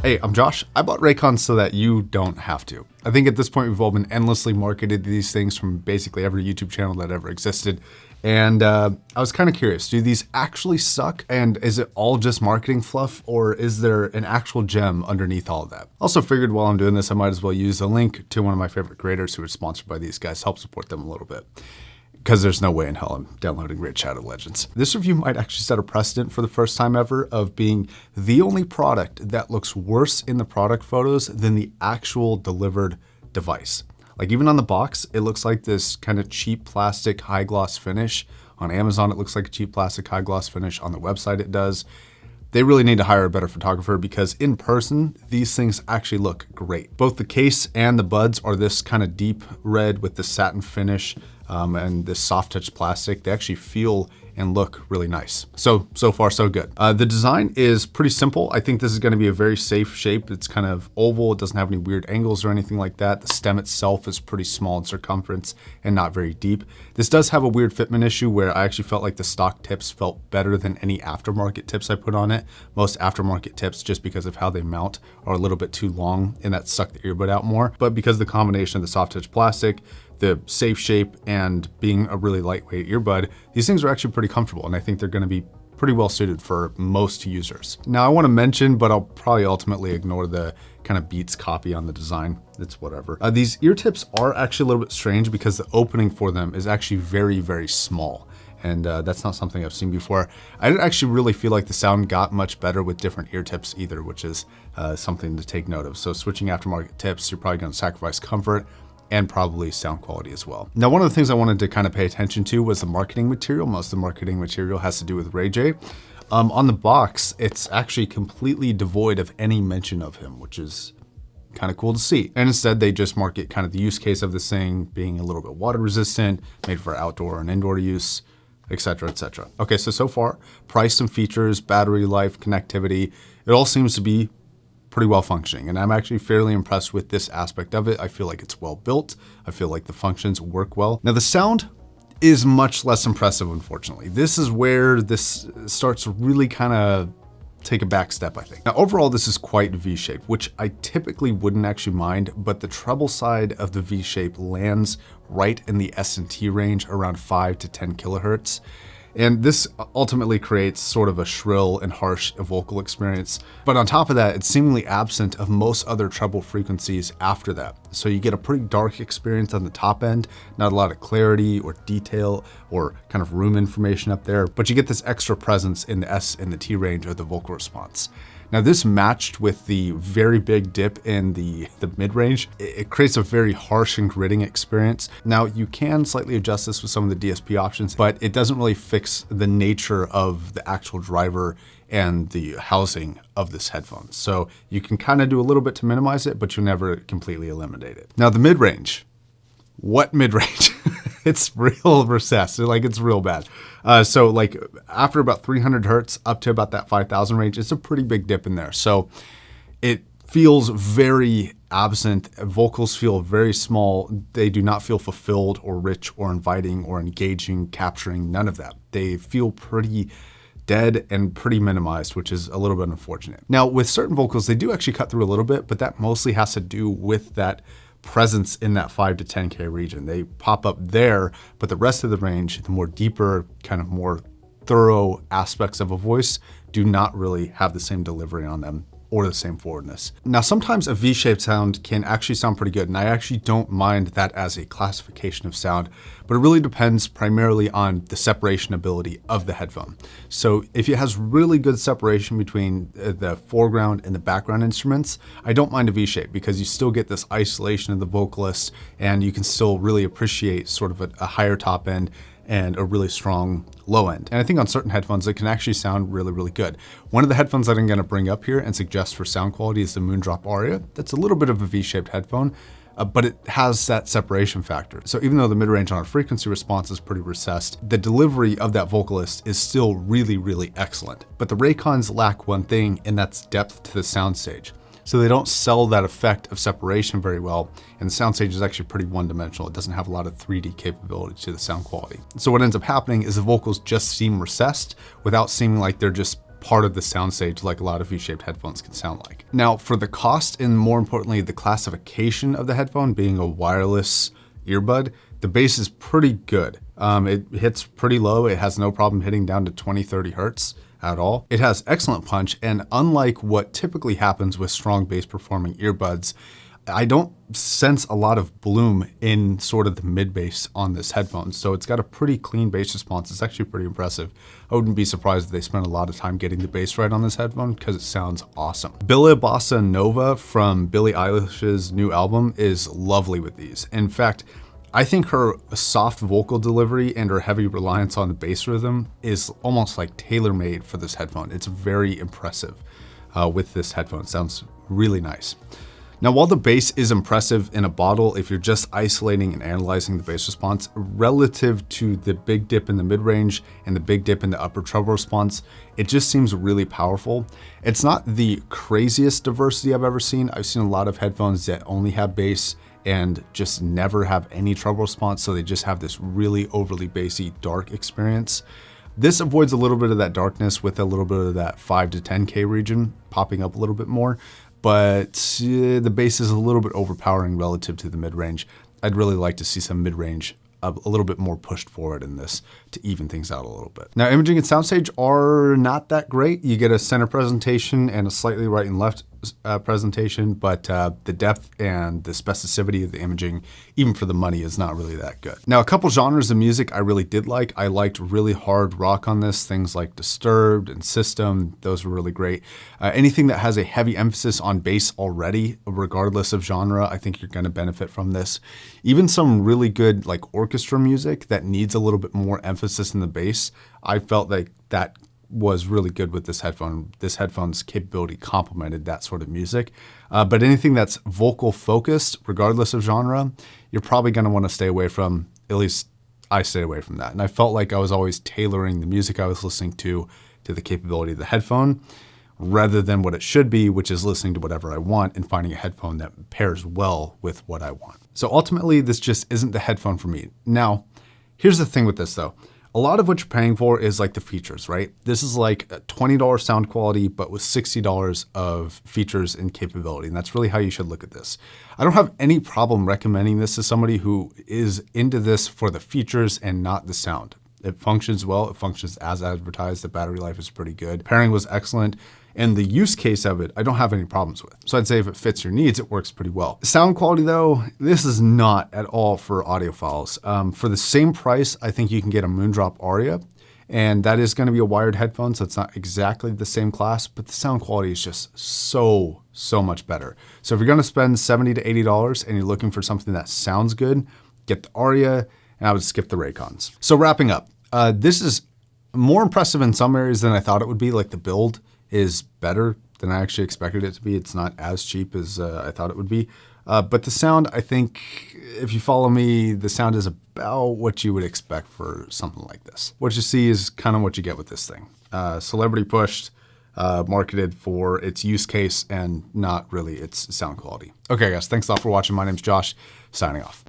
Hey, I'm Josh. I bought Raycons so that you don't have to. I think at this point we've all been endlessly marketed these things from basically every YouTube channel that ever existed. And I was kind of curious, do these actually suck? And is it all just marketing fluff, or is there an actual gem underneath all of that? Also figured while I'm doing this, I might as well use a link to one of my favorite creators who is sponsored by these guys, help support them a little bit. Because there's no way in hell I'm downloading Raid Shadow Legends. This review might actually set a precedent for the first time ever of being the only product that looks worse in the product photos than the actual delivered device. Like even on the box, it looks like this kind of cheap plastic high gloss finish. On Amazon, it looks like a cheap plastic high gloss finish. On the website, it does. They really need to hire a better photographer because in person, these things actually look great. Both the case and the buds are this kind of deep red with the satin finish and this soft touch plastic. They actually feel and look really nice. So far so good. The design is pretty simple. I think this is gonna be a very safe shape. It's kind of oval. It doesn't have any weird angles or anything like that. The stem itself is pretty small in circumference and not very deep. This does have a weird fitment issue where I actually felt like the stock tips felt better than any aftermarket tips I put on it. Most aftermarket tips, just because of how they mount, are a little bit too long and that suck the earbud out more. But because of the combination of the soft touch plastic, the safe shape, and being a really lightweight earbud, these things are actually pretty comfortable, and I think they're gonna be pretty well suited for most users. Now I wanna mention, but I'll probably ultimately ignore the kind of Beats copy on the design. It's whatever. These ear tips are actually a little bit strange because the opening for them is actually very, very small. And that's not something I've seen before. I didn't actually really feel like the sound got much better with different ear tips either, which is something to take note of. So switching aftermarket tips, you're probably gonna sacrifice comfort and probably sound quality as well. Now, one of the things I wanted to kind of pay attention to was the marketing material. Most of the marketing material has to do with Ray J. On the box, it's actually completely devoid of any mention of him, which is kind of cool to see. And instead, they just market kind of the use case of this thing being a little bit water resistant, made for outdoor and indoor use, etc., etc. Okay, so far, price and features, battery life, connectivity, it all seems to be pretty well functioning. And I'm actually fairly impressed with this aspect of it. I feel like it's well built. I feel like the functions work well. Now the sound is much less impressive, unfortunately. This is where this starts to really kind of take a back step, I think. Now overall, this is quite V-shaped, which I typically wouldn't actually mind, but the treble side of the V-shape lands right in the S&T range around 5 to 10 kilohertz. And this ultimately creates sort of a shrill and harsh vocal experience. But on top of that, it's seemingly absent of most other treble frequencies after that. So you get a pretty dark experience on the top end, not a lot of clarity or detail or kind of room information up there, but you get this extra presence in the S and the T range of the vocal response. Now this matched with the very big dip in the mid-range, it creates a very harsh and gritting experience. Now you can slightly adjust this with some of the DSP options, but it doesn't really fix the nature of the actual driver and the housing of this headphone. So you can kind of do a little bit to minimize it, but you never completely eliminate it. Now the mid-range, what mid-range? It's real recessed, like it's real bad. So like after about 300 hertz up to about that 5,000 range, it's a pretty big dip in there. So it feels very absent. Vocals feel very small. They do not feel fulfilled or rich or inviting or engaging, capturing, none of that. They feel pretty dead and pretty minimized, which is a little bit unfortunate. Now with certain vocals, they do actually cut through a little bit, but that mostly has to do with that presence in that 5 to 10K region. They pop up there, but the rest of the range, the more deeper, kind of more thorough aspects of a voice do not really have the same delivery on them or the same forwardness. Now, sometimes a V-shaped sound can actually sound pretty good, and I actually don't mind that as a classification of sound, but it really depends primarily on the separation ability of the headphone. So if it has really good separation between the foreground and the background instruments, I don't mind a V-shape because you still get this isolation of the vocalist and you can still really appreciate sort of a higher top end and a really strong low end. And I think on certain headphones, it can actually sound really, really good. One of the headphones that I'm gonna bring up here and suggest for sound quality is the Moondrop Aria. That's a little bit of a V-shaped headphone, but it has that separation factor. So even though the mid-range on a frequency response is pretty recessed, the delivery of that vocalist is still really, really excellent. But the Raycons lack one thing, and that's depth to the soundstage. So they don't sell that effect of separation very well. And the soundstage is actually pretty one-dimensional. It doesn't have a lot of 3D capability to the sound quality. So what ends up happening is the vocals just seem recessed without seeming like they're just part of the soundstage like a lot of V-shaped headphones can sound like. Now for the cost and more importantly, the classification of the headphone being a wireless earbud, the bass is pretty good. It hits pretty low. It has no problem hitting down to 20, 30 hertz at all. It has excellent punch, and unlike what typically happens with strong bass performing earbuds, I don't sense a lot of bloom in sort of the mid bass on this headphone. So it's got a pretty clean bass response. It's actually pretty impressive. I wouldn't be surprised if they spent a lot of time getting the bass right on this headphone because it sounds awesome. Billa Bossa Nova from Billie Eilish's new album is lovely with these. In fact, I think her soft vocal delivery and her heavy reliance on the bass rhythm is almost like tailor-made for this headphone. It's very impressive with this headphone. It sounds really nice. Now, while the bass is impressive in a bottle, if you're just isolating and analyzing the bass response relative to the big dip in the mid-range and the big dip in the upper treble response, it just seems really powerful. It's not the craziest diversity I've ever seen. I've seen a lot of headphones that only have bass and just never have any treble response, so they just have this really overly bassy, dark experience. This avoids a little bit of that darkness with a little bit of that 5 to 10K region popping up a little bit more. But the bass is a little bit overpowering relative to the mid-range. I'd really like to see some mid-range a little bit more pushed forward in this to even things out a little bit. Now, imaging and soundstage are not that great. You get a center presentation and a slightly right and left presentation, but the depth and the specificity of the imaging, even for the money, is not really that good. Now, a couple genres of music I really did like. I liked really hard rock on this, things like Disturbed and System. Those were really great. Anything that has a heavy emphasis on bass already, regardless of genre, I think you're gonna benefit from this. Even some really good like orchestra music that needs a little bit more emphasis in the bass, I felt like that was really good with this headphone. This headphone's capability complemented that sort of music. But anything that's vocal focused, regardless of genre, you're probably gonna wanna stay away from. At least I stayed away from that. And I felt like I was always tailoring the music I was listening to the capability of the headphone, rather than what it should be, which is listening to whatever I want and finding a headphone that pairs well with what I want. So ultimately, this just isn't the headphone for me. Now, here's the thing with this though. A lot of what you're paying for is like the features, right? This is like a $20 sound quality, but with $60 of features and capability. And that's really how you should look at this. I don't have any problem recommending this to somebody who is into this for the features and not the sound. It functions well, it functions as advertised, the battery life is pretty good. Pairing was excellent. And the use case of it, I don't have any problems with. So I'd say if it fits your needs, it works pretty well. Sound quality though, this is not at all for audiophiles. For the same price, I think you can get a Moondrop Aria, and that is gonna be a wired headphone, so it's not exactly the same class, but the sound quality is just so much better. So if you're gonna spend $70 to $80 and you're looking for something that sounds good, get the Aria, and I would skip the Raycons. So wrapping up, this is more impressive in some areas than I thought it would be. Like the build is better than I actually expected it to be. It's not as cheap as I thought it would be. But the sound, I think, if you follow me, the sound is about what you would expect for something like this. What you see is kind of what you get with this thing. Celebrity pushed, marketed for its use case and not really its sound quality. Okay guys, thanks a lot for watching. My name's Josh, signing off.